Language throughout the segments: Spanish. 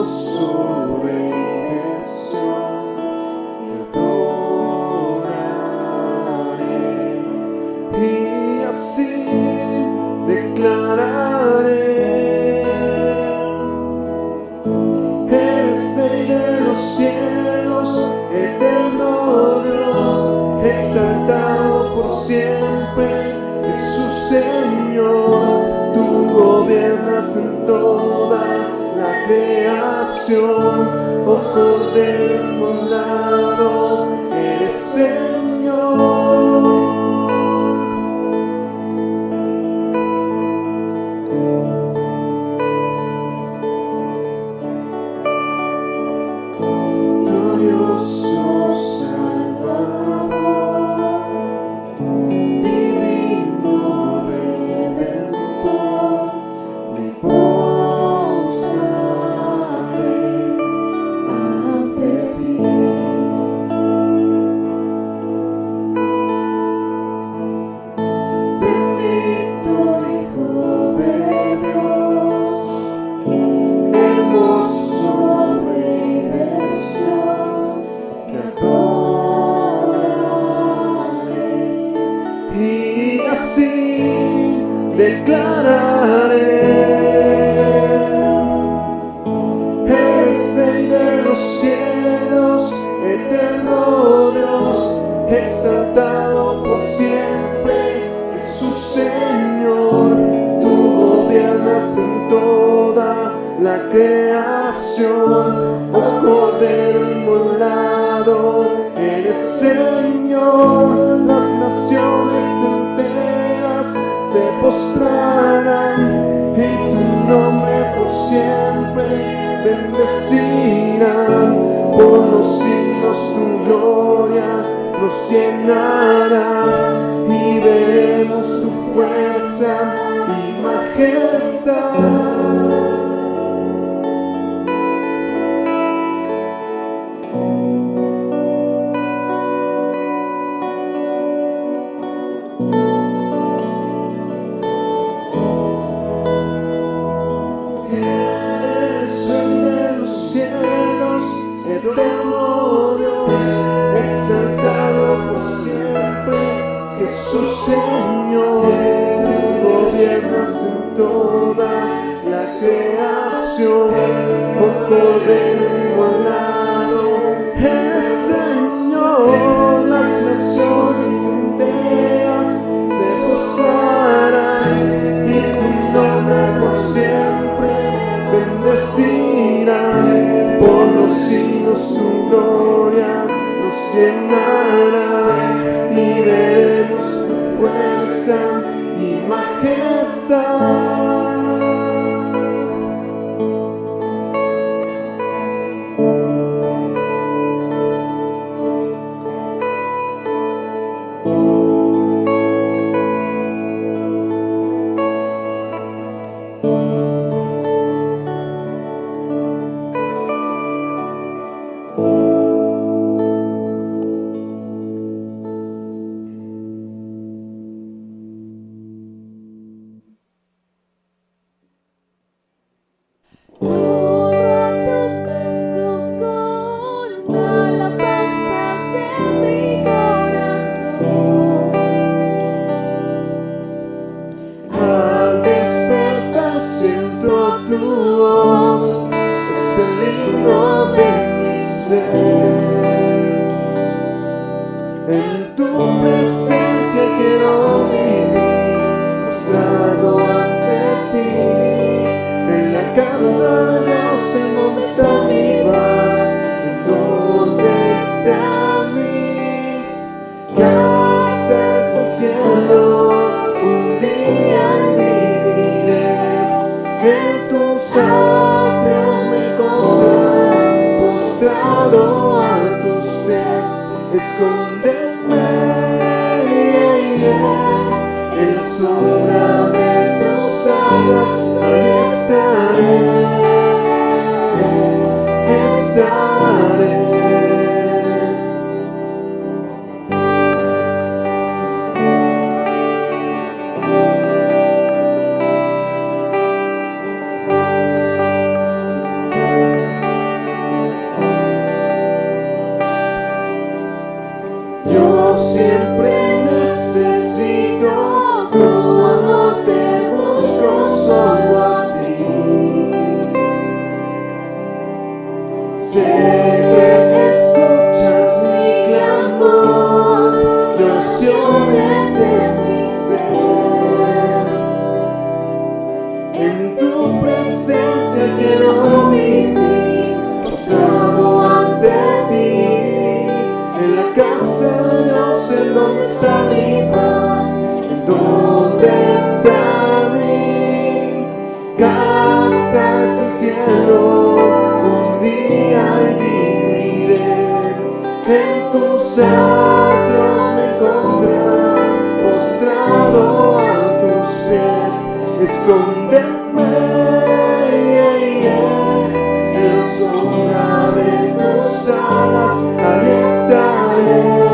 glorioso redención, te adoraré y así declararé: eres Rey de los cielos, eterno Dios, exaltado por siempre, Jesús Señor. Tú gobiernas en toda la creación, oh Cordero inmolado, eres Señor. Glorioso Salvador, divino Redentor, me postraré ante ti. Bendito Hijo de Dios, hermoso Rey de Sion, te adoraré y así declararé: eres Rey de los cielos, eterno Dios, exaltado por siempre, Jesús Señor. Tú gobiernas en toda la creación, oh Cordero inmolado, eres Señor. Las naciones enteras se postrarán y tu nombre por siempre bendecirán. Por los siglos tu gloria nos llenará y veremos tu fuerza y majestad. Eres Rey de los cielos, eterno Dios, exaltado por siempre, Jesús Señor. Tú gobiernas en toda la creación, oh Cordero inmolado, eres Señor. Las naciones enteras se postrarán y tu nombre por siempre bendecirán. Por los siglos tu gloria nos llenará y veremos tu fuerza y majestad. En tu presencia quiero vivir, postrado ante ti. En la casa de Dios, en donde está mi paz, en donde está mi casa es el cielo. Un día viviré, en tus atrios me encontrarás, postrado a tus pies. Escóndeme en la sombra de tus alas, ahí estaré. sé que escuchas mi clamor, y oraciones de mi ser. En tu presencia quiero vivir, postrado ante ti. En la casa de Dios, en donde está mi paz, en donde está mi casa, es el cielo. Un día viviré, en tus atrios me encontrarás, postrado a tus pies. Escóndeme en la sombra de tus alas, ahí estaré.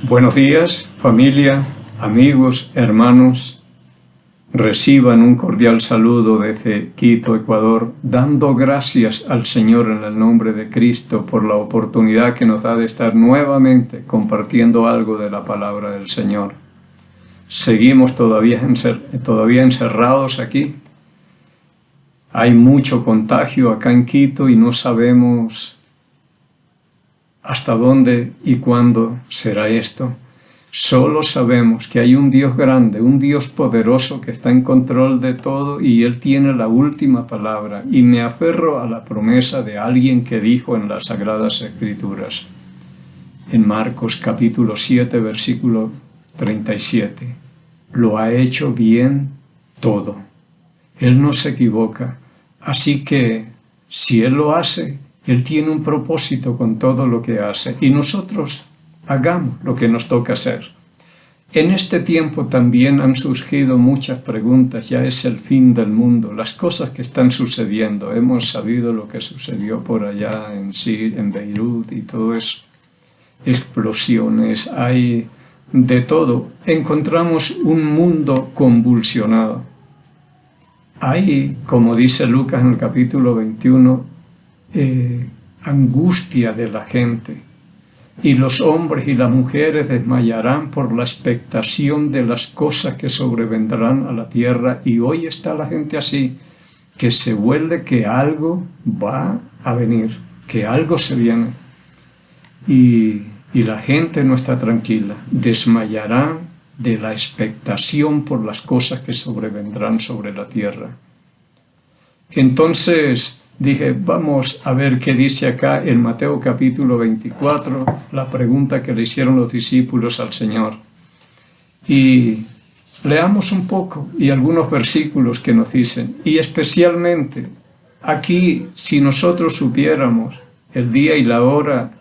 Buenos días, familia, amigos, hermanos. Reciban un cordial saludo desde Quito, Ecuador, dando gracias al Señor en el nombre de Cristo por la oportunidad que nos da de estar nuevamente compartiendo algo de la palabra del Señor. Seguimos todavía encerrados aquí. Hay mucho contagio acá en Quito y no sabemos hasta dónde y cuándo será esto. Solo sabemos que hay un Dios grande, un Dios poderoso que está en control de todo y Él tiene la última palabra. Y me aferro a la promesa de alguien que dijo en las Sagradas Escrituras, en Marcos capítulo 7, versículo 37, lo ha hecho bien todo. Él no se equivoca. Así que si Él lo hace, Él tiene un propósito con todo lo que hace y nosotros hagamos lo que nos toca hacer. En este tiempo también han surgido muchas preguntas, ya es el fin del mundo, las cosas que están sucediendo. Hemos sabido lo que sucedió por allá en Beirut y todo eso. Explosiones, hay de todo. Encontramos un mundo convulsionado. Hay, como dice Lucas en el capítulo 21, angustia de la gente, y los hombres y las mujeres desmayarán por la expectación de las cosas que sobrevendrán a la tierra. Y hoy está la gente así, que se huele que algo va a venir, que algo se viene, y la gente no está tranquila, desmayará de la expectación por las cosas que sobrevendrán sobre la tierra. Entonces dije, vamos a ver qué dice acá en Mateo capítulo 24, la pregunta que le hicieron los discípulos al Señor. Y leamos un poco y algunos versículos que nos dicen. Y especialmente aquí, si nosotros supiéramos el día y la hora,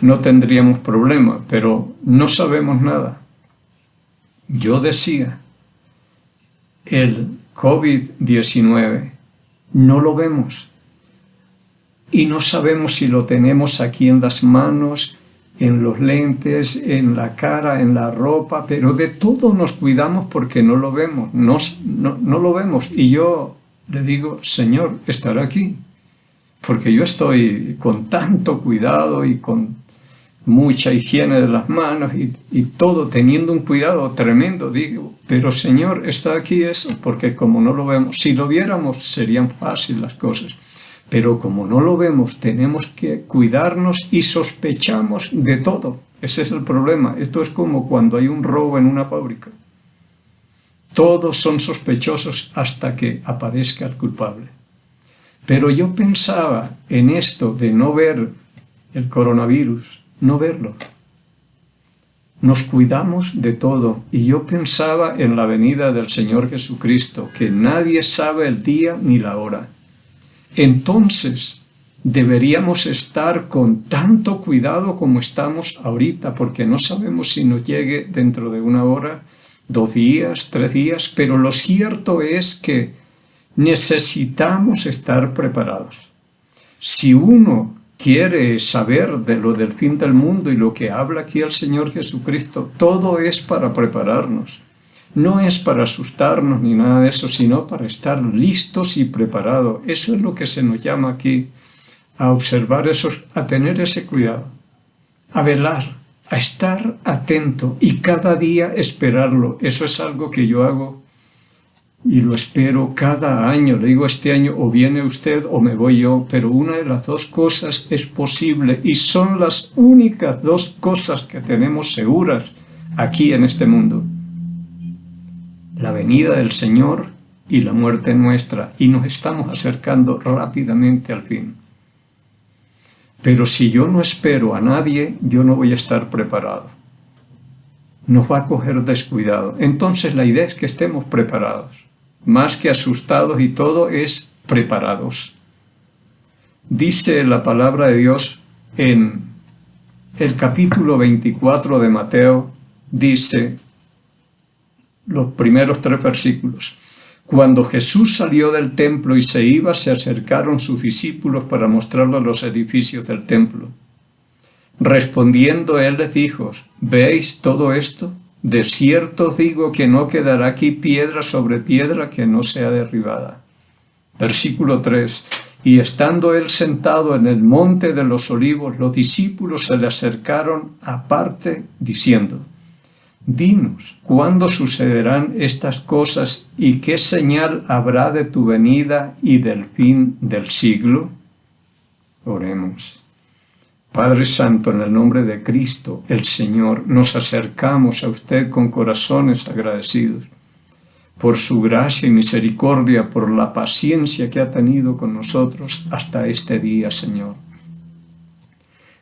no tendríamos problema, pero no sabemos nada. Yo decía, el COVID-19 no lo vemos. y no sabemos si lo tenemos aquí en las manos, en los lentes, en la cara, en la ropa, pero de todo nos cuidamos porque no lo vemos, no lo vemos. Y yo le digo, Señor, estará aquí, porque yo estoy con tanto cuidado y con mucha higiene de las manos y todo, teniendo un cuidado tremendo, digo, pero Señor, está aquí eso, porque como no lo vemos, si lo viéramos serían fáciles las cosas. Pero como no lo vemos, tenemos que cuidarnos y sospechamos de todo. Ese es el problema. Esto es como cuando hay un robo en una fábrica. Todos son sospechosos hasta que aparezca el culpable. Pero yo pensaba en esto de no ver el coronavirus, no verlo. Nos cuidamos de todo. Y yo pensaba en la venida del Señor Jesucristo, que nadie sabe el día ni la hora. Entonces, deberíamos estar con tanto cuidado como estamos ahorita, porque no sabemos si nos llegue dentro de 1 hora, 2 días, 3 días, pero lo cierto es que necesitamos estar preparados. Si uno quiere saber de lo del fin del mundo y lo que habla aquí el Señor Jesucristo, todo es para prepararnos. No es para asustarnos ni nada de eso, sino para estar listos y preparados. Eso es lo que se nos llama aquí, a observar esos, a tener ese cuidado, a velar, a estar atento y cada día esperarlo. Eso es algo que yo hago y lo espero cada año. Le digo, este año o viene usted o me voy yo, pero una de las 2 cosas es posible y son las únicas 2 cosas que tenemos seguras aquí en este mundo. La venida del Señor y la muerte nuestra, y nos estamos acercando rápidamente al fin. Pero si yo no espero a nadie, yo no voy a estar preparado. Nos va a coger descuidado. Entonces la idea es que estemos preparados. Más que asustados y todo, es preparados. Dice la palabra de Dios en el capítulo 24 de Mateo, dice los primeros 3 versículos. Cuando Jesús salió del templo y se iba, se acercaron sus discípulos para mostrarle los edificios del templo. Respondiendo él les dijo, ¿veis todo esto? De cierto os digo que no quedará aquí piedra sobre piedra que no sea derribada. Versículo 3. Y estando él sentado en el monte de los olivos, los discípulos se le acercaron aparte diciendo, dinos, ¿cuándo sucederán estas cosas y qué señal habrá de tu venida y del fin del siglo? Oremos. Padre Santo, en el nombre de Cristo, el Señor, nos acercamos a usted con corazones agradecidos por su gracia y misericordia, por la paciencia que ha tenido con nosotros hasta este día, Señor.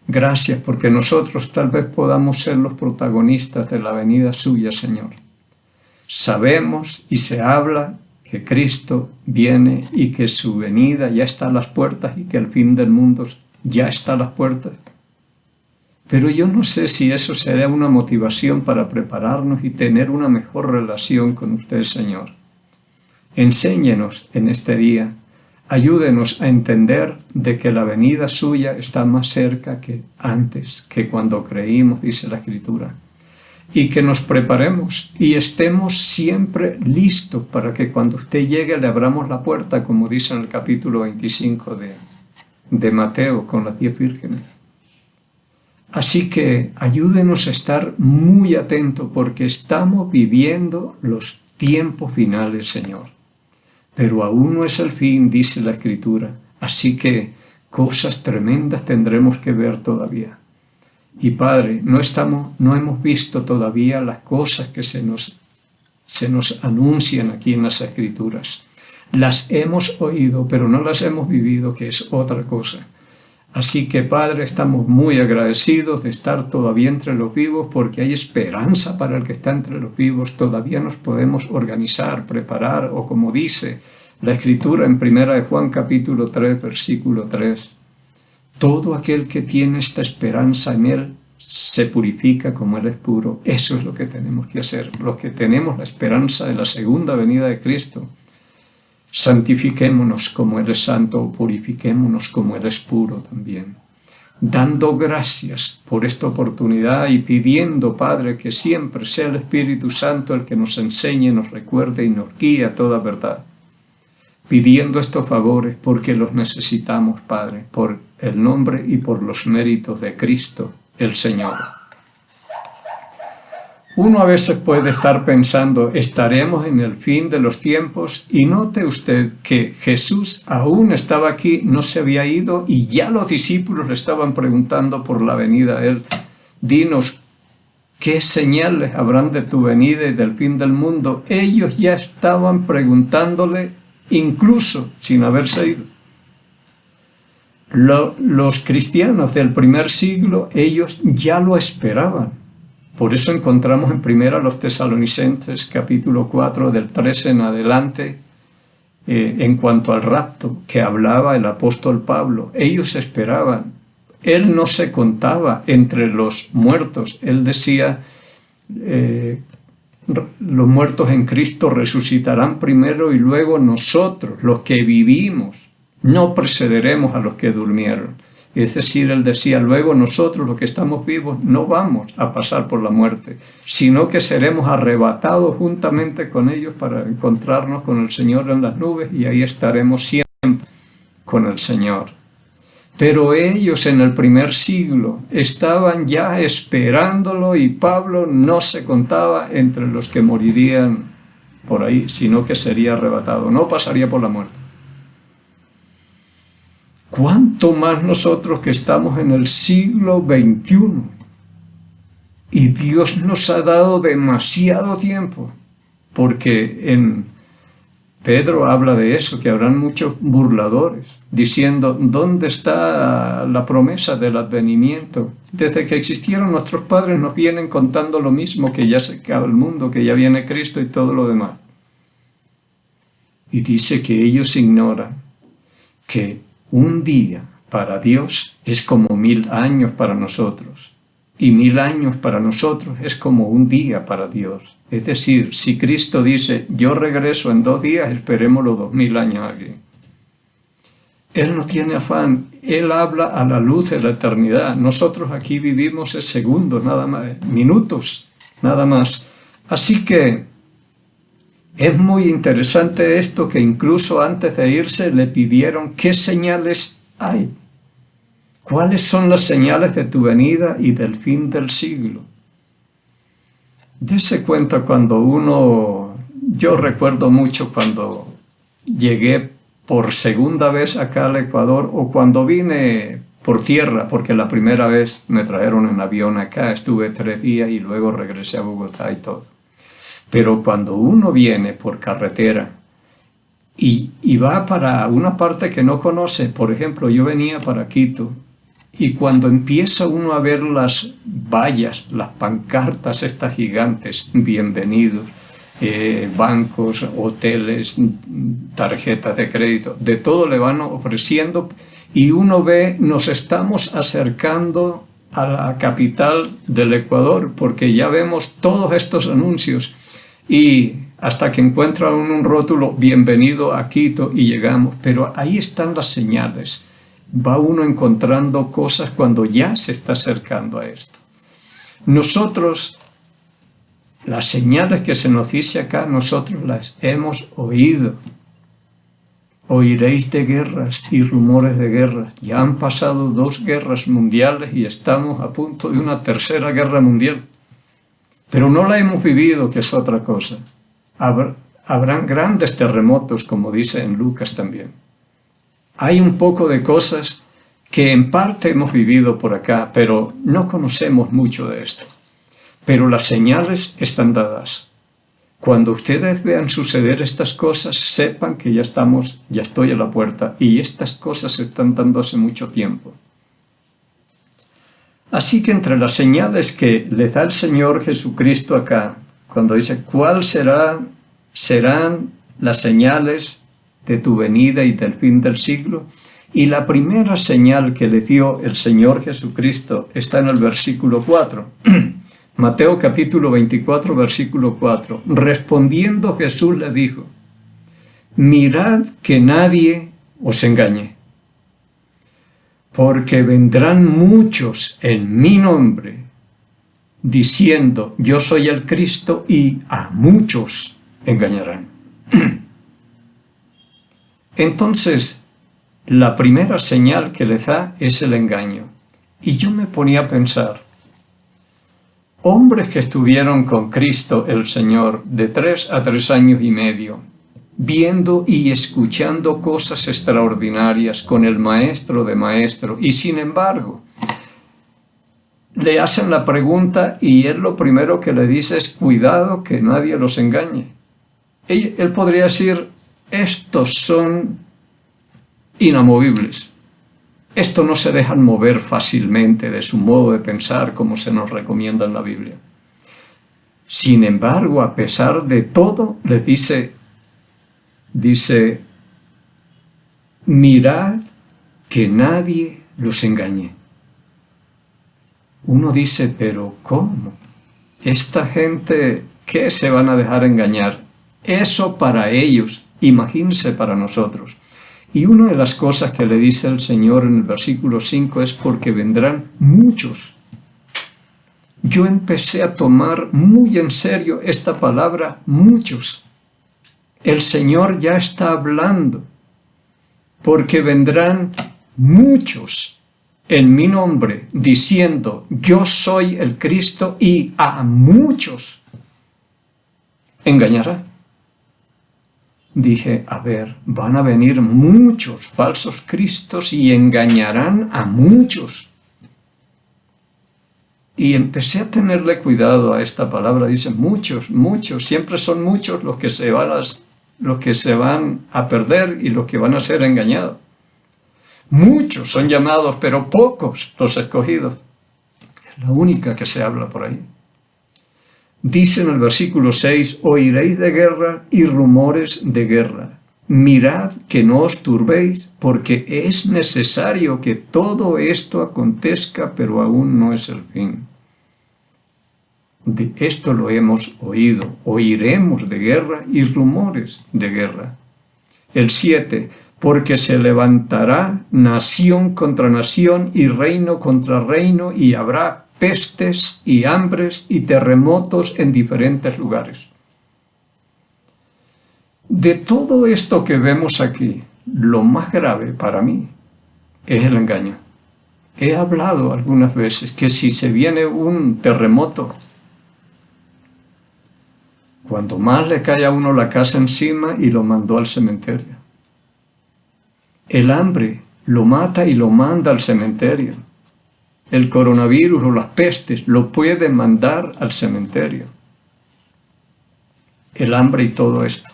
Gracias porque nosotros tal vez podamos ser los protagonistas de la venida suya, Señor. Sabemos y se habla que Cristo viene y que su venida ya está a las puertas y que el fin del mundo ya está a las puertas. Pero yo no sé si eso será una motivación para prepararnos y tener una mejor relación con usted, Señor. Enséñenos en este día. Ayúdenos a entender de que la venida suya está más cerca que antes, que cuando creímos, dice la Escritura. Y que nos preparemos y estemos siempre listos para que cuando usted llegue le abramos la puerta, como dice en el capítulo 25 de Mateo, con las 10 vírgenes. Así que ayúdenos a estar muy atentos porque estamos viviendo los tiempos finales, Señor. Pero aún no es el fin, dice la Escritura. Así que cosas tremendas tendremos que ver todavía. Y Padre, no hemos visto todavía las cosas que se nos anuncian aquí en las Escrituras. Las hemos oído, pero no las hemos vivido, que es otra cosa. Así que, Padre, estamos muy agradecidos de estar todavía entre los vivos porque hay esperanza para el que está entre los vivos. Todavía nos podemos organizar, preparar, o como dice la Escritura en 1 de Juan capítulo 3, versículo 3. Todo aquel que tiene esta esperanza en Él se purifica como Él es puro. Eso es lo que tenemos que hacer. Los que tenemos la esperanza de la segunda venida de Cristo, santifiquémonos como Él es santo, o purifiquémonos como Él es puro también. Dando gracias por esta oportunidad y pidiendo, Padre, que siempre sea el Espíritu Santo el que nos enseñe, nos recuerde y nos guíe a toda verdad. Pidiendo estos favores porque los necesitamos, Padre, por el nombre y por los méritos de Cristo, el Señor. Uno a veces puede estar pensando, estaremos en el fin de los tiempos, y note usted que Jesús aún estaba aquí, no se había ido, y ya los discípulos le estaban preguntando por la venida de Él. Dinos, ¿qué señales habrán de tu venida y del fin del mundo? Ellos ya estaban preguntándole, incluso sin haberse ido. Los cristianos del primer siglo, ellos ya lo esperaban. Por eso encontramos en primera los Tesalonicenses, capítulo 4, del 13 en adelante, en cuanto al rapto, que hablaba el apóstol Pablo. Ellos esperaban. Él no se contaba entre los muertos. Él decía, los muertos en Cristo resucitarán primero y luego nosotros, los que vivimos, no precederemos a los que durmieron. Es decir, él decía, luego nosotros los que estamos vivos no vamos a pasar por la muerte, sino que seremos arrebatados juntamente con ellos para encontrarnos con el Señor en las nubes, y ahí estaremos siempre con el Señor. Pero ellos en el primer siglo estaban ya esperándolo, y Pablo no se contaba entre los que morirían por ahí, sino que sería arrebatado, no pasaría por la muerte. ¿Cuánto más nosotros que estamos en el siglo XXI? Y Dios nos ha dado demasiado tiempo, porque en Pedro habla de eso, que habrán muchos burladores, diciendo, ¿dónde está la promesa del advenimiento? Desde que existieron nuestros padres nos vienen contando lo mismo, que ya se acaba el mundo, que ya viene Cristo y todo lo demás. Y dice que ellos ignoran que un día para Dios es como 1000 años para nosotros, y 1000 años para nosotros es como un día para Dios. Es decir, si Cristo dice, yo regreso en 2 días, esperemos los 2000 años aquí. Él no tiene afán, Él habla a la luz de la eternidad. Nosotros aquí vivimos segundos, nada más, minutos, nada más. Así que es muy interesante esto, que incluso antes de irse le pidieron qué señales hay. ¿Cuáles son las señales de tu venida y del fin del siglo? Dese cuenta cuando yo recuerdo mucho cuando llegué por segunda vez acá al Ecuador, o cuando vine por tierra, porque la primera vez me trajeron en avión acá, estuve 3 días y luego regresé a Bogotá y todo. Pero cuando uno viene por carretera y va para una parte que no conoce, por ejemplo, yo venía para Quito, y cuando empieza uno a ver las vallas, las pancartas estas gigantes, bienvenidos, bancos, hoteles, tarjetas de crédito, de todo le van ofreciendo, y uno ve, nos estamos acercando a la capital del Ecuador, porque ya vemos todos estos anuncios, y hasta que encuentra uno un rótulo, bienvenido a Quito, y llegamos. Pero ahí están las señales. Va uno encontrando cosas cuando ya se está acercando a esto. Nosotros, las señales que se nos dice acá, nosotros las hemos oído. Oiréis de guerras y rumores de guerras. Ya han pasado 2 guerras mundiales y estamos a punto de una 3ª guerra mundial. Pero no la hemos vivido, que es otra cosa. Habrán grandes terremotos, como dice en Lucas también. Hay un poco de cosas que en parte hemos vivido por acá, pero no conocemos mucho de esto. Pero las señales están dadas. Cuando ustedes vean suceder estas cosas, sepan que ya estoy a la puerta, y estas cosas se están dando hace mucho tiempo. Así que entre las señales que le da el Señor Jesucristo acá, cuando dice, ¿cuáles serán las señales de tu venida y del fin del siglo? Y la primera señal que le dio el Señor Jesucristo está en el versículo 4. Mateo capítulo 24, versículo 4. Respondiendo Jesús le dijo, mirad que nadie os engañe, porque vendrán muchos en mi nombre, diciendo, yo soy el Cristo, y a muchos engañarán. Entonces, la primera señal que les da es el engaño. Y yo me ponía a pensar, hombres que estuvieron con Cristo el Señor de 3 a 3 años y medio, viendo y escuchando cosas extraordinarias con el Maestro de Maestros, y sin embargo, le hacen la pregunta y él lo primero que le dice es, cuidado que nadie los engañe. Él podría decir, estos son inamovibles. Estos no se dejan mover fácilmente de su modo de pensar como se nos recomienda en la Biblia. Sin embargo, a pesar de todo, les dice, mirad que nadie los engañe. Uno dice, pero ¿cómo? Esta gente, ¿qué se van a dejar engañar? Eso para ellos, imagínense para nosotros. Y una de las cosas que le dice el Señor en el versículo 5 es porque vendrán muchos. Yo empecé a tomar muy en serio esta palabra, muchos. El Señor ya está hablando, porque vendrán muchos en mi nombre, diciendo, yo soy el Cristo, y a muchos engañará. Dije, a ver, van a venir muchos falsos cristos y engañarán a muchos. Y empecé a tenerle cuidado a esta palabra. Dice, muchos, muchos. Siempre son muchos los que se van a perder y los que van a ser engañados. Muchos son llamados, pero pocos los escogidos. Es la única que se habla por ahí. Dice en el versículo 6, oiréis de guerra y rumores de guerra. Mirad que no os turbéis, porque es necesario que todo esto acontezca, pero aún no es el fin. De esto lo hemos oído, oiremos de guerra y rumores de guerra. El 7, porque se levantará nación contra nación y reino contra reino, y habrá pestes y hambres y terremotos en diferentes lugares. De todo esto que vemos aquí, lo más grave para mí es el engaño. He hablado algunas veces que si se viene un terremoto, cuando más le cae a uno la casa encima y lo mandó al cementerio. El hambre lo mata y lo manda al cementerio. El coronavirus o las pestes lo pueden mandar al cementerio. El hambre y todo esto.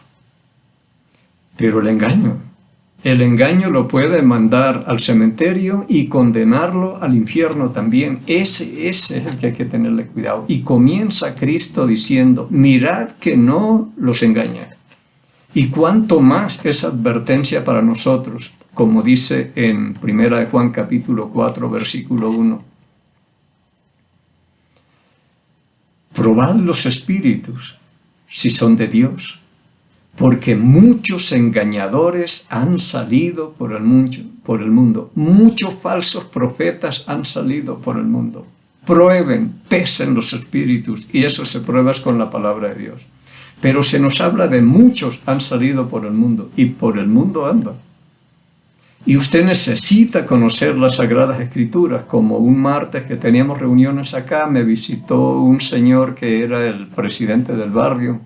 Pero el engaño lo puede mandar al cementerio y condenarlo al infierno también. Ese es el que hay que tenerle cuidado. Y comienza Cristo diciendo, mirad que no los engañe. Y cuánto más esa advertencia para nosotros, como dice en 1 de Juan capítulo 4, versículo 1. Probad los espíritus, si son de Dios, porque muchos engañadores han salido por el mundo. Muchos falsos profetas han salido por el mundo. Prueben, pesen los espíritus, y eso se prueba con la palabra de Dios. Pero se nos habla de muchos han salido por el mundo, y por el mundo andan. Y usted necesita conocer las Sagradas Escrituras. Como un martes que teníamos reuniones acá, me visitó un señor que era el presidente del barrio.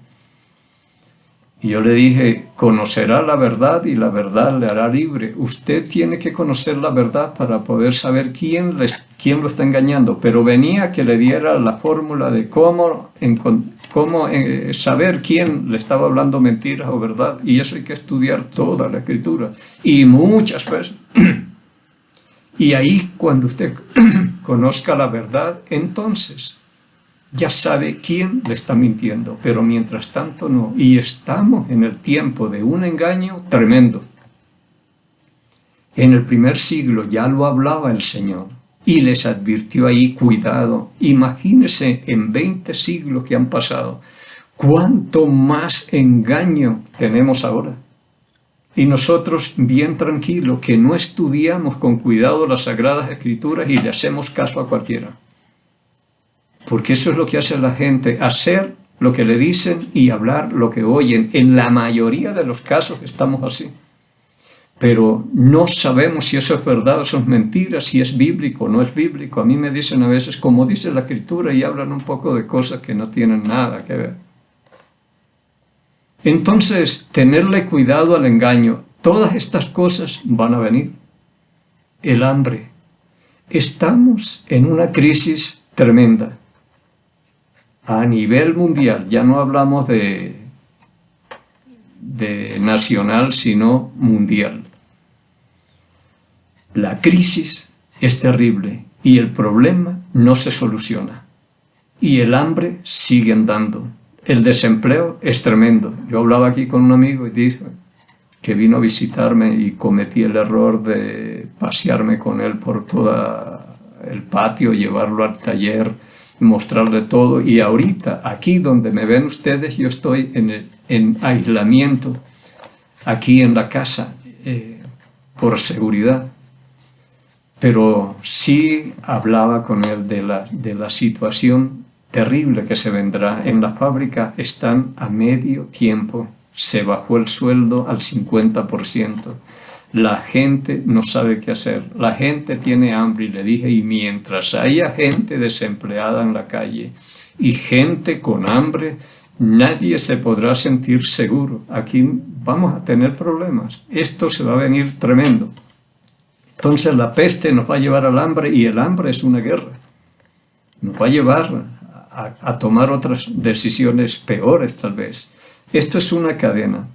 Y yo le dije, conocerá la verdad y la verdad le hará libre. Usted tiene que conocer la verdad para poder saber quién lo está engañando. Pero venía a que le diera la fórmula de cómo saber quién le estaba hablando mentiras o verdad. Y eso hay que estudiar toda la Escritura. Y muchas veces. Y ahí cuando usted conozca la verdad, entonces ya sabe quién le está mintiendo, pero mientras tanto no. Y estamos en el tiempo de un engaño tremendo. En el primer siglo ya lo hablaba el Señor y les advirtió ahí, cuidado. Imagínense en 20 siglos que han pasado, cuánto más engaño tenemos ahora. Y nosotros bien tranquilos, que no estudiamos con cuidado las Sagradas Escrituras y le hacemos caso a cualquiera. Porque eso es lo que hace la gente, hacer lo que le dicen y hablar lo que oyen. En la mayoría de los casos estamos así. Pero no sabemos si eso es verdad o eso es mentira, si es bíblico o no es bíblico. A mí me dicen a veces, como dice la Escritura, y hablan un poco de cosas que no tienen nada que ver. Entonces, tenerle cuidado al engaño. Todas estas cosas van a venir. El hambre. Estamos en una crisis tremenda. A nivel mundial, ya no hablamos de nacional, sino mundial. La crisis es terrible y el problema no se soluciona. Y el hambre sigue andando. El desempleo es tremendo. Yo hablaba aquí con un amigo y dijo que vino a visitarme y cometí el error de pasearme con él por todo el patio, llevarlo al taller, mostrarle todo. Y ahorita, aquí donde me ven ustedes, yo estoy en aislamiento, aquí en la casa, por seguridad. Pero sí hablaba con él de la situación terrible que se vendrá. En la fábrica están a medio tiempo, se bajó el sueldo al 50%. La gente no sabe qué hacer, la gente tiene hambre y le dije, y mientras haya gente desempleada en la calle y gente con hambre, nadie se podrá sentir seguro. Aquí vamos a tener problemas, esto se va a venir tremendo. Entonces la peste nos va a llevar al hambre y el hambre es una guerra. Nos va a llevar a tomar otras decisiones peores tal vez. Esto es una cadena,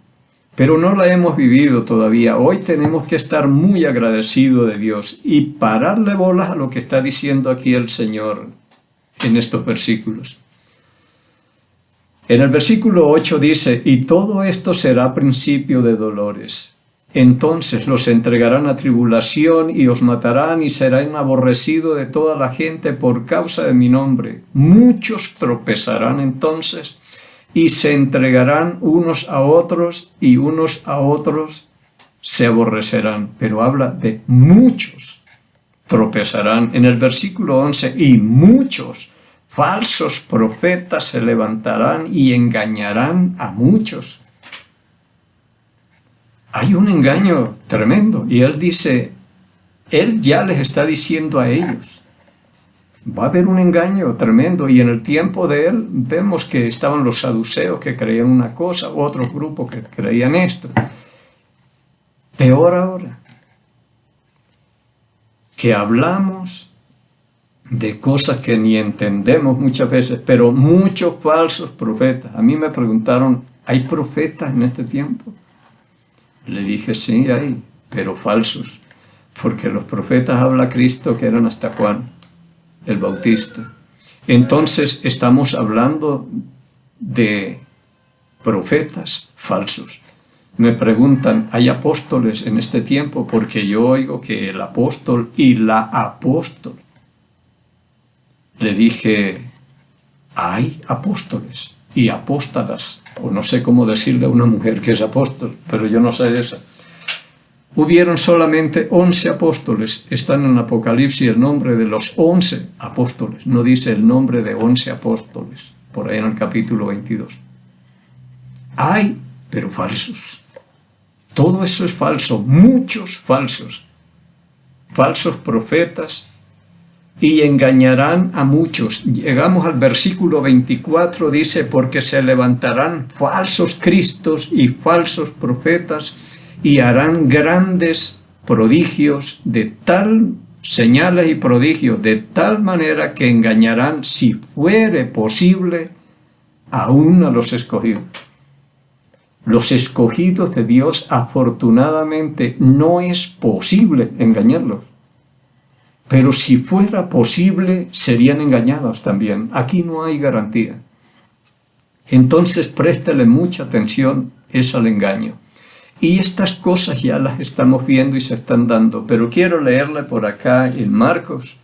pero no la hemos vivido todavía. Hoy tenemos que estar muy agradecidos de Dios y pararle bolas a lo que está diciendo aquí el Señor en estos versículos. En el versículo 8 dice, y todo esto será principio de dolores. Entonces los entregarán a tribulación y os matarán y serán aborrecidos de toda la gente por causa de mi nombre. Muchos tropezarán entonces y se entregarán unos a otros y unos a otros se aborrecerán. Pero habla de muchos tropezarán. En el versículo 11, y muchos falsos profetas se levantarán y engañarán a muchos. Hay un engaño tremendo y él dice, él ya les está diciendo a ellos, va a haber un engaño tremendo. Y en el tiempo de él vemos que estaban los saduceos que creían una cosa, otros grupos que creían esto. Peor ahora, que hablamos de cosas que ni entendemos muchas veces, pero muchos falsos profetas. A mí me preguntaron, ¿hay profetas en este tiempo? Le dije, sí, hay, pero falsos, porque los profetas habla Cristo que eran hasta Juan, el Bautista. Entonces estamos hablando de profetas falsos. Me preguntan, ¿hay apóstoles en este tiempo? Porque yo oigo que el apóstol y la apóstol. Le dije, hay apóstoles y apóstolas, o no sé cómo decirle a una mujer que es apóstol, pero yo no sé eso. Hubieron solamente 11 apóstoles, están en Apocalipsis el nombre de los 11 apóstoles, no dice el nombre de 11 apóstoles, por ahí en el capítulo 22. Hay, pero falsos. Todo eso es falso, muchos falsos profetas, y engañarán a muchos. Llegamos al versículo 24, dice, porque se levantarán falsos cristos y falsos profetas y harán grandes prodigios señales y prodigios, de tal manera que engañarán, si fuere posible, aún a los escogidos. Los escogidos de Dios, afortunadamente, no es posible engañarlos. Pero si fuera posible, serían engañados también. Aquí no hay garantía. Entonces, préstele mucha atención, es al engaño. Y estas cosas ya las estamos viendo y se están dando. Pero quiero leerle por acá en Marcos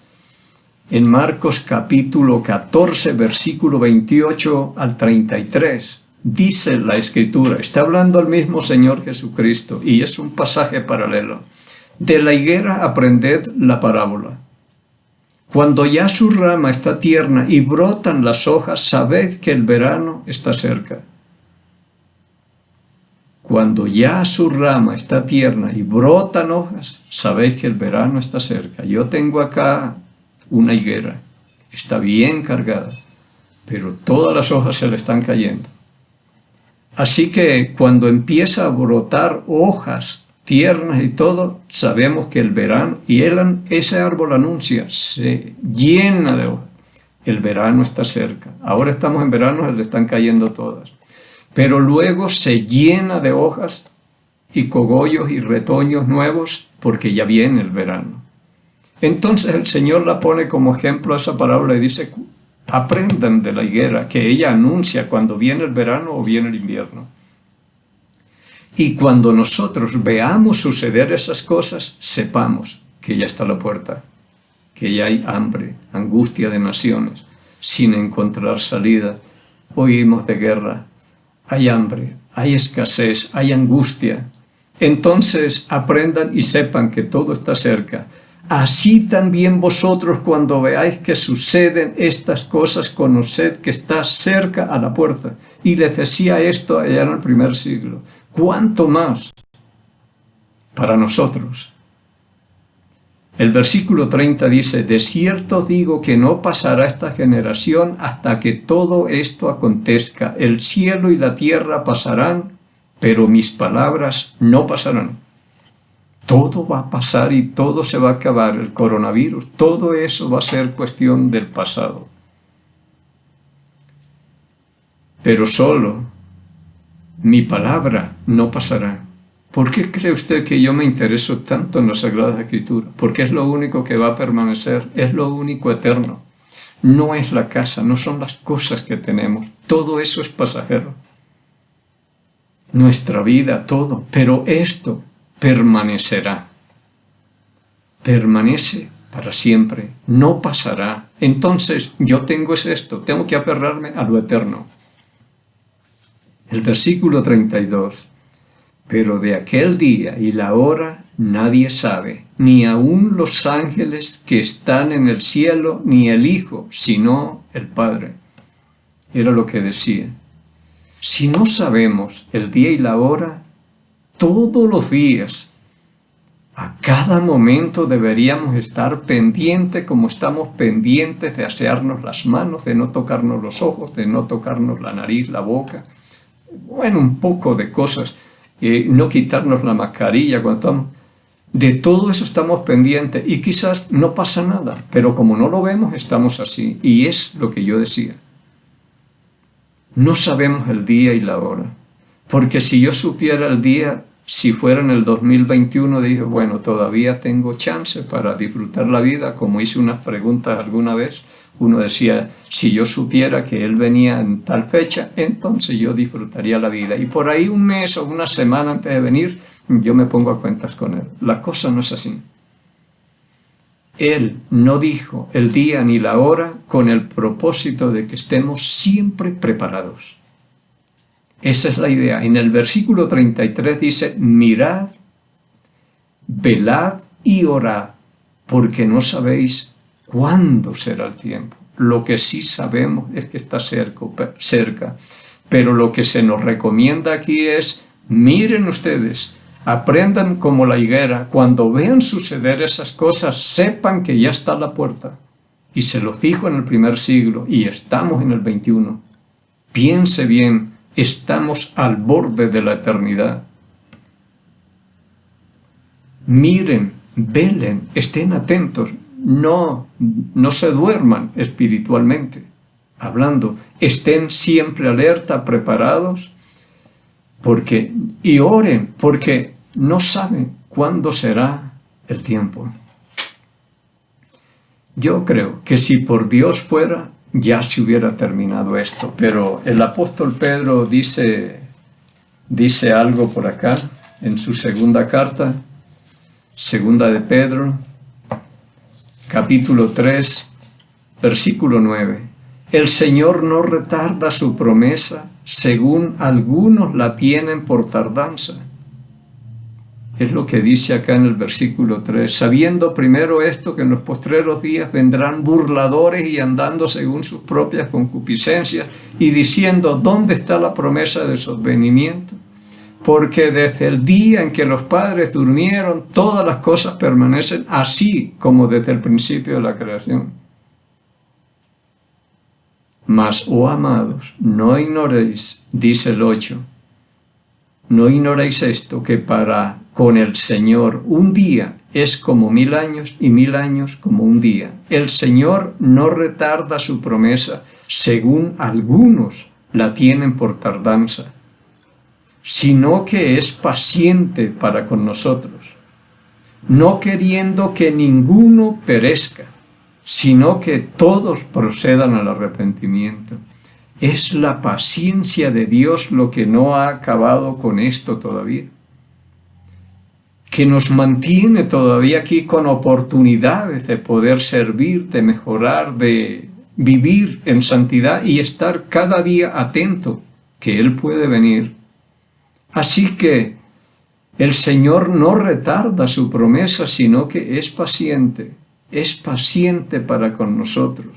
capítulo 14, versículo 28 al 33. dice la Escritura, está hablando al mismo Señor Jesucristo, y es un pasaje paralelo. De la higuera aprended la parábola. Cuando ya su rama está tierna y brotan las hojas, sabed que el verano está cerca. Cuando ya su rama está tierna y brotan hojas, sabéis que el verano está cerca. Yo tengo acá una higuera, está bien cargada, pero todas las hojas se le están cayendo. Así que cuando empieza a brotar hojas tiernas y todo, sabemos que el verano, y ese árbol anuncia, se llena de hojas. El verano está cerca. Ahora estamos en verano, se le están cayendo todas. Pero luego se llena de hojas y cogollos y retoños nuevos porque ya viene el verano. Entonces el Señor la pone como ejemplo a esa parábola y dice, aprendan de la higuera, que ella anuncia cuando viene el verano o viene el invierno. Y cuando nosotros veamos suceder esas cosas, sepamos que ya está a la puerta, que ya hay hambre, angustia de naciones, sin encontrar salida. Oímos de guerra. Hay hambre, hay escasez, hay angustia. Entonces aprendan y sepan que todo está cerca. Así también vosotros, cuando veáis que suceden estas cosas, conoced que está cerca a la puerta. Y les decía esto allá en el primer siglo. ¿Cuánto más para nosotros? El versículo 30 dice, de cierto digo que no pasará esta generación hasta que todo esto acontezca. El cielo y la tierra pasarán, pero mis palabras no pasarán. Todo va a pasar y todo se va a acabar. El coronavirus, todo eso va a ser cuestión del pasado. Pero solo mi palabra no pasará. ¿Por qué cree usted que yo me intereso tanto en las Sagradas Escrituras? Porque es lo único que va a permanecer, es lo único eterno. No es la casa, no son las cosas que tenemos. Todo eso es pasajero. Nuestra vida, todo. Pero esto permanecerá. Permanece para siempre. No pasará. Entonces, yo tengo esto. Tengo que aferrarme a lo eterno. El versículo 32. Pero de aquel día y la hora nadie sabe, ni aun los ángeles que están en el cielo, ni el Hijo, sino el Padre. Era lo que decía. Si no sabemos el día y la hora, todos los días, a cada momento deberíamos estar pendientes como estamos pendientes de asearnos las manos, de no tocarnos los ojos, de no tocarnos la nariz, la boca. Bueno, un poco de cosas. No quitarnos la mascarilla cuando estamos. De todo eso estamos pendientes y quizás no pasa nada, pero como no lo vemos estamos así, y es lo que yo decía. No sabemos el día y la hora, porque si yo supiera el día, si fuera en el 2021, dije, bueno, todavía tengo chance para disfrutar la vida, como hice unas preguntas alguna vez. Uno decía, si yo supiera que él venía en tal fecha, entonces yo disfrutaría la vida. Y por ahí un mes o una semana antes de venir, yo me pongo a cuentas con él. La cosa no es así. Él no dijo el día ni la hora con el propósito de que estemos siempre preparados. Esa es la idea. En el versículo 33 dice, mirad, velad y orad, porque no sabéis ¿cuándo será el tiempo? Lo que sí sabemos es que está cerca. Pero lo que se nos recomienda aquí es, miren ustedes, aprendan como la higuera. Cuando vean suceder esas cosas, sepan que ya está a la puerta. Y se los dijo en el primer siglo, y estamos en el 21. Piense bien, estamos al borde de la eternidad. Miren, velen, estén atentos. No se duerman espiritualmente hablando, estén siempre alerta, preparados, y oren, porque no saben cuándo será el tiempo. Yo creo que si por Dios fuera, ya se hubiera terminado esto, pero el apóstol Pedro dice algo por acá, en su segunda carta, segunda de Pedro, capítulo 3, versículo 9. El Señor no retarda su promesa, según algunos la tienen por tardanza. Es lo que dice acá en el versículo 3. Sabiendo primero esto, que en los postreros días vendrán burladores y andando según sus propias concupiscencias y diciendo, ¿dónde está la promesa de su advenimiento? Porque desde el día en que los padres durmieron, todas las cosas permanecen así como desde el principio de la creación. Mas, oh amados, no ignoréis, dice el 8, no ignoréis esto, que para con el Señor un día es como 1000 años y 1000 años como un día. El Señor no retarda su promesa, según algunos la tienen por tardanza, sino que es paciente para con nosotros, no queriendo que ninguno perezca, sino que todos procedan al arrepentimiento. Es la paciencia de Dios lo que no ha acabado con esto todavía, que nos mantiene todavía aquí con oportunidades de poder servir, de mejorar, de vivir en santidad y estar cada día atento que Él puede venir. Así que el Señor no retarda su promesa, sino que es paciente para con nosotros,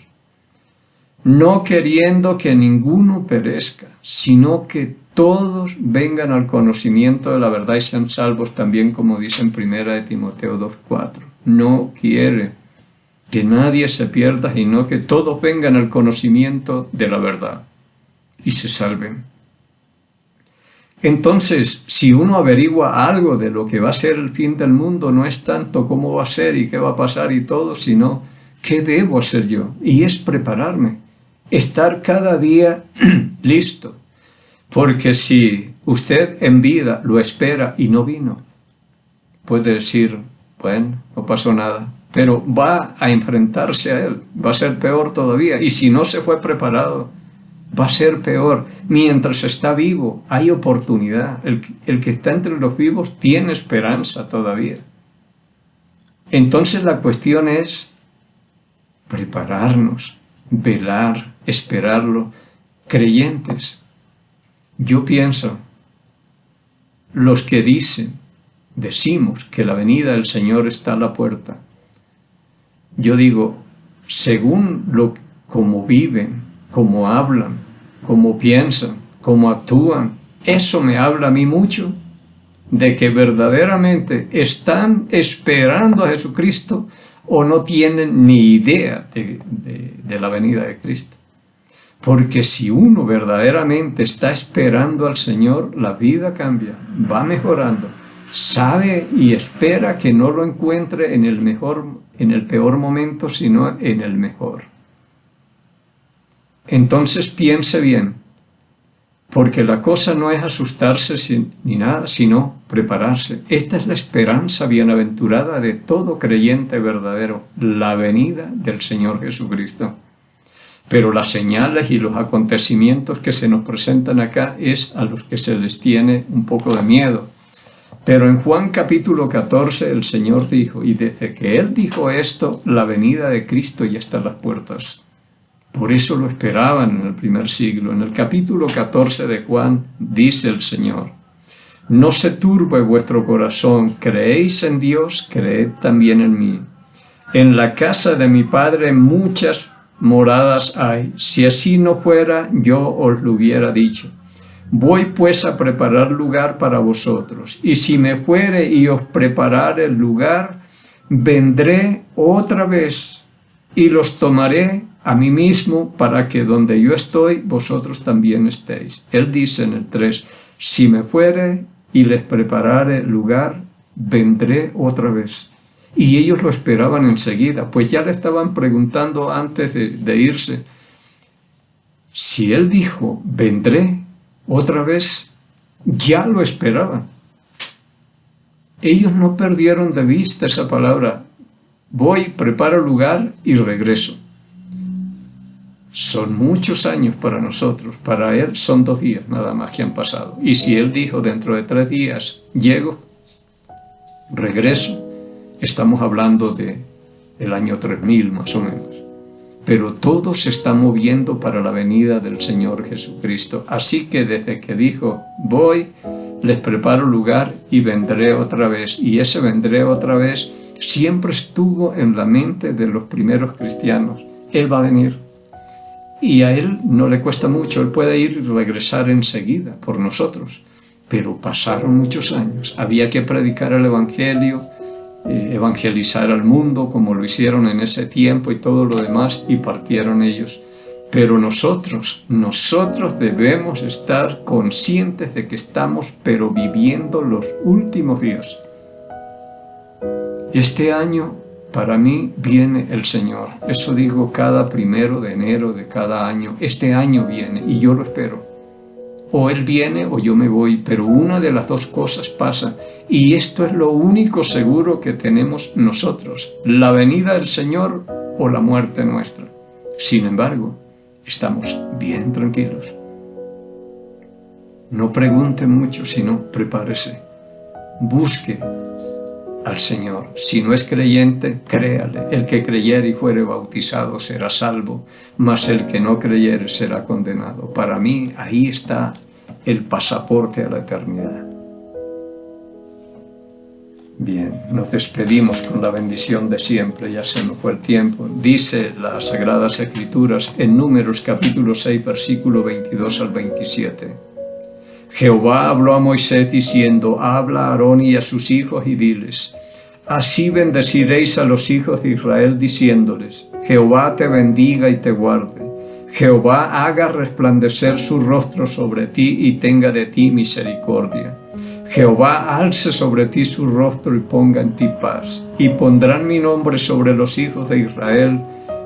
no queriendo que ninguno perezca, sino que todos vengan al conocimiento de la verdad y sean salvos, también como dice en 1 Timoteo 2:4. No quiere que nadie se pierda, sino que todos vengan al conocimiento de la verdad y se salven. Entonces, si uno averigua algo de lo que va a ser el fin del mundo, no es tanto cómo va a ser y qué va a pasar y todo, sino qué debo hacer yo. Y es prepararme, estar cada día listo. Porque si usted en vida lo espera y no vino, puede decir, bueno, no pasó nada, pero va a enfrentarse a él, va a ser peor todavía. Y si no se fue preparado, va a ser peor. Mientras está vivo, hay oportunidad. El que está entre los vivos tiene esperanza todavía. Entonces la cuestión es prepararnos, velar, esperarlo. Creyentes, yo pienso, los que decimos que la venida del Señor está a la puerta, yo digo, según como viven, cómo hablan, cómo piensan, cómo actúan, eso me habla a mí mucho de que verdaderamente están esperando a Jesucristo o no tienen ni idea de la venida de Cristo. Porque si uno verdaderamente está esperando al Señor, la vida cambia, va mejorando, sabe y espera que no lo encuentre en el peor momento, sino en el mejor. Entonces piense bien, porque la cosa no es asustarse ni nada, sino prepararse. Esta es la esperanza bienaventurada de todo creyente verdadero, la venida del Señor Jesucristo. Pero las señales y los acontecimientos que se nos presentan acá es a los que se les tiene un poco de miedo. Pero en Juan capítulo 14 el Señor dijo, y desde que Él dijo esto, la venida de Cristo ya está a las puertas. Por eso lo esperaban en el primer siglo. En el capítulo 14 de Juan dice el Señor, no se turbe vuestro corazón, creéis en Dios, creed también en mí. En la casa de mi Padre muchas moradas hay, si así no fuera, yo os lo hubiera dicho. Voy pues a preparar lugar para vosotros, y si me fuere y os preparare el lugar, vendré otra vez y los tomaré a mí mismo, para que donde yo estoy, vosotros también estéis. Él dice en el 3, si me fuere y les preparare lugar, vendré otra vez. Y ellos lo esperaban enseguida, pues ya le estaban preguntando antes de irse. Si Él dijo, vendré otra vez, ya lo esperaban. Ellos no perdieron de vista esa palabra, voy, preparo lugar y regreso. Son muchos años para nosotros, para Él son 2 días nada más que han pasado. Y si Él dijo dentro de 3 días, llego, regreso, estamos hablando del año 3000 más o menos. pero todo se está moviendo para la venida del Señor Jesucristo. Así que desde que dijo, voy, les preparo lugar y vendré otra vez. Y ese vendré otra vez siempre estuvo en la mente de los primeros cristianos. Él va a venir. Y a Él no le cuesta mucho, Él puede ir y regresar enseguida por nosotros. Pero pasaron muchos años, había que predicar el Evangelio, evangelizar al mundo como lo hicieron en ese tiempo y todo lo demás, y partieron ellos. Pero nosotros debemos estar conscientes de que estamos viviendo los últimos días. Este año para mí viene el Señor. Eso digo cada 1 de enero de cada año. Este año viene y yo lo espero. O Él viene o yo me voy, pero una de las dos cosas pasa. Y esto es lo único seguro que tenemos nosotros: la venida del Señor o la muerte nuestra. Sin embargo, estamos bien tranquilos. No pregunte mucho, sino prepárese. Busque al Señor. Si no es creyente, créale. El que creyere y fuere bautizado será salvo, mas el que no creyere será condenado. Para mí, ahí está el pasaporte a la eternidad. Bien, nos despedimos con la bendición de siempre, ya se nos fue el tiempo. Dice las Sagradas Escrituras en Números capítulo 6, versículo 22 al 27. Jehová habló a Moisés diciendo, habla a Aarón y a sus hijos y diles, así bendeciréis a los hijos de Israel diciéndoles, Jehová te bendiga y te guarde. Jehová haga resplandecer su rostro sobre ti y tenga de ti misericordia. Jehová alce sobre ti su rostro y ponga en ti paz. Y pondrán mi nombre sobre los hijos de Israel,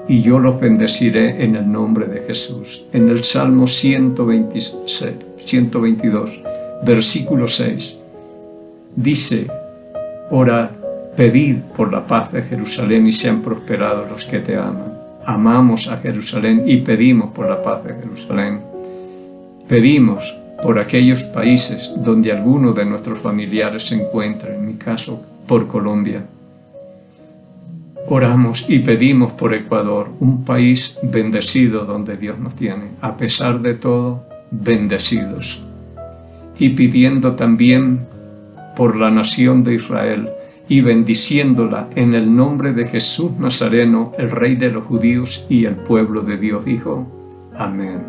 y yo los bendeciré en el nombre de Jesús. En el Salmo 122, versículo 6, dice, orad, pedid por la paz de Jerusalén y sean prosperados los que te aman. Amamos a Jerusalén y pedimos por la paz de Jerusalén. Pedimos por aquellos países donde alguno de nuestros familiares se encuentra, en mi caso, por Colombia. Oramos y pedimos por Ecuador, un país bendecido donde Dios nos tiene. A pesar de todo, bendecidos. Y pidiendo también por la nación de Israel y bendiciéndola en el nombre de Jesús Nazareno, el Rey de los judíos y el pueblo de Dios dijo, amén.